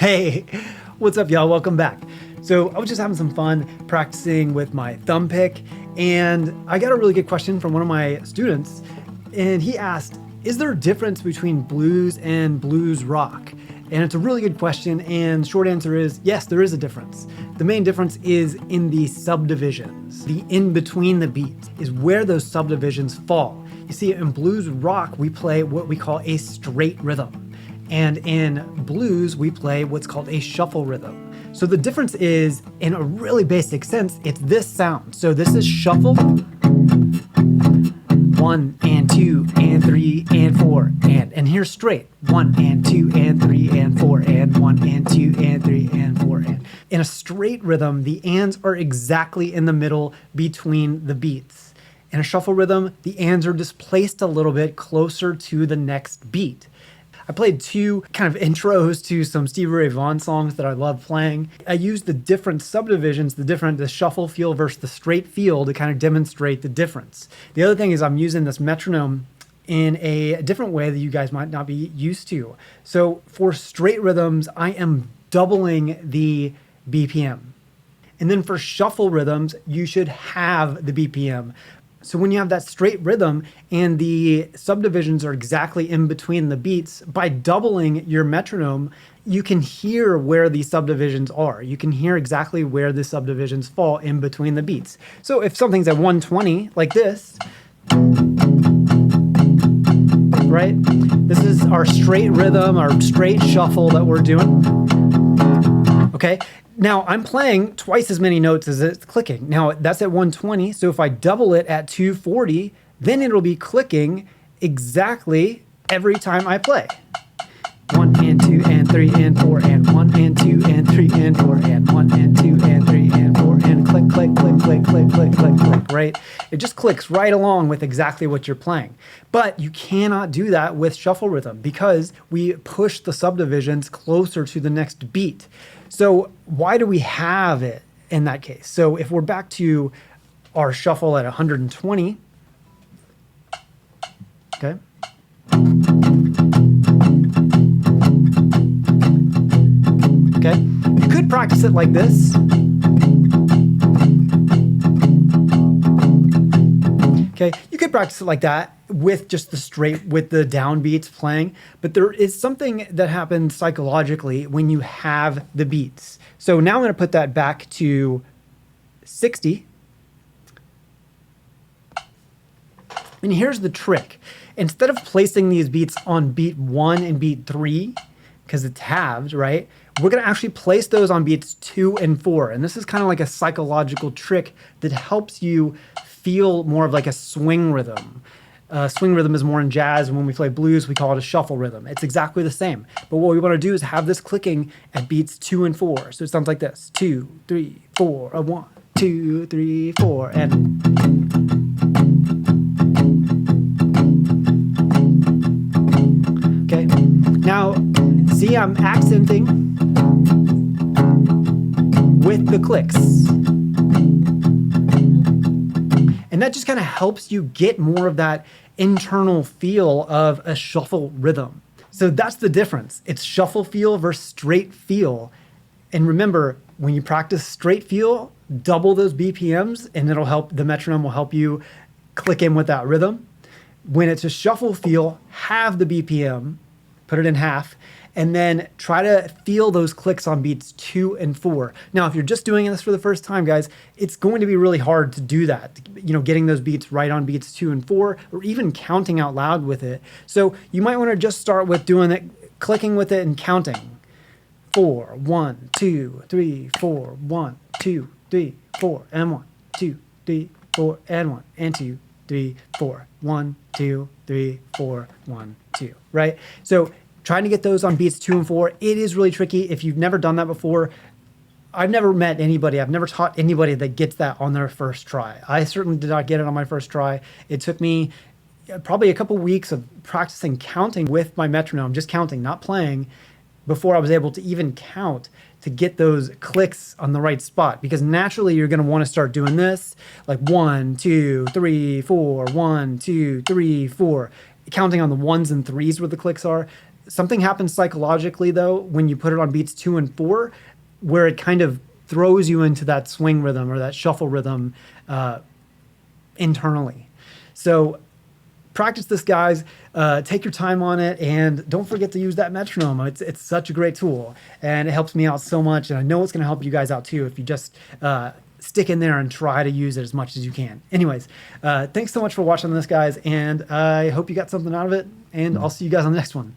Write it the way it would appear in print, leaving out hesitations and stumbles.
Hey, what's up, y'all? Welcome back. So I was just having some fun practicing with my thumb pick, and I got a really good question from one of my students, and he asked, is there a difference between blues and blues rock? And it's a really good question, and short answer is yes, there is a difference. The main difference is in the subdivisions. The in between the beats is where those subdivisions fall. You see, in blues rock, we play what we call a straight rhythm. And in blues, we play what's called a shuffle rhythm. So the difference is, in a really basic sense, it's this sound. So this is shuffle, 1 and 2 and 3 and 4, and here's straight, 1 and 2 and 3 and 4 and 1 and 2 and 3 and 4 and. In a straight rhythm, the ands are exactly in the middle between the beats. In a shuffle rhythm, the ands are displaced a little bit closer to the next beat. I played two kind of intros to some Stevie Ray Vaughan songs that I love playing. I used the different subdivisions, the shuffle feel versus the straight feel to kind of demonstrate the difference. The other thing is I'm using this metronome in a different way that you guys might not be used to. So for straight rhythms, I am doubling the BPM. And then for shuffle rhythms, you should have the BPM. So when you have that straight rhythm and the subdivisions are exactly in between the beats, by doubling your metronome, you can hear where the subdivisions are. You can hear exactly where the subdivisions fall in between the beats. So if something's at 120, like this, right? This is our straight rhythm, our straight shuffle that we're doing. Okay. Now I'm playing twice as many notes as it's clicking. Now that's at 120. So if I double it at 240, then it'll be clicking exactly every time I play. 1 and 2 and 3 and 4 and 1 and 2 and 3 and 4 and 1 and 2 and 3 and 4 and click, click, click, click, click, click, click, click, right? It just clicks right along with exactly what you're playing. But you cannot do that with shuffle rhythm because we push the subdivisions closer to the next beat. So why do we have it in that case? So if we're back to our shuffle at 120, okay. Okay, you could practice it like this. Okay, you could practice it like that with just the straight, with the downbeats playing, but there is something that happens psychologically when you have the beats. So now I'm going to put that back to 60. And here's the trick. Instead of placing these beats on beat 1 and beat 3, because it's halved, right? We're going to actually place those on beats 2 and 4. And this is kind of like a psychological trick that helps you feel more of like a swing rhythm. Swing rhythm is more in jazz, and when we play blues, we call it a shuffle rhythm. It's exactly the same. But what we want to do is have this clicking at beats 2 and 4. So it sounds like this: 2, 3, 4, 1, 2, 3, 4, and okay. Now, see, I'm accenting with the clicks. And that just kind of helps you get more of that internal feel of a shuffle rhythm. So that's the difference. It's shuffle feel versus straight feel. And remember, when you practice straight feel, double those BPMs and it'll help, the metronome will help you click in with that rhythm. When it's a shuffle feel, halve the BPM, put it in half, and then try to feel those clicks on beats 2 and 4. Now, if you're just doing this for the first time, guys, it's going to be really hard to do that, getting those beats right on beats 2 and 4, or even counting out loud with it. So you might want to just start with doing it, clicking with it and counting. 4, 1, 2, 3, 4, 1, 2, 3, 4, and 1, 2, 3, 4, and 1, and 2, 3, 4, 1, 2, 3, 4, 1, 2, right? So trying to get those on beats 2 and 4, it is really tricky. If you've never done that before, I've never met anybody, I've never taught anybody that gets that on their first try. I certainly did not get it on my first try. It took me probably a couple weeks of practicing counting with my metronome, just counting, not playing, before I was able to even count to get those clicks on the right spot. Because naturally you're going to want to start doing this like 1, 2, 3, 4, 1, 2, 3, 4, counting on the 1s and 3s where the clicks are. Something happens psychologically though when you put it on beats 2 and 4, where it kind of throws you into that swing rhythm or that shuffle rhythm internally. So practice this, guys. Take your time on it, and don't forget to use that metronome. It's such a great tool, and it helps me out so much, and I know it's going to help you guys out too if you just stick in there and try to use it as much as you can. Anyways, thanks so much for watching this, guys, and I hope you got something out of it, and I'll see you guys on the next one.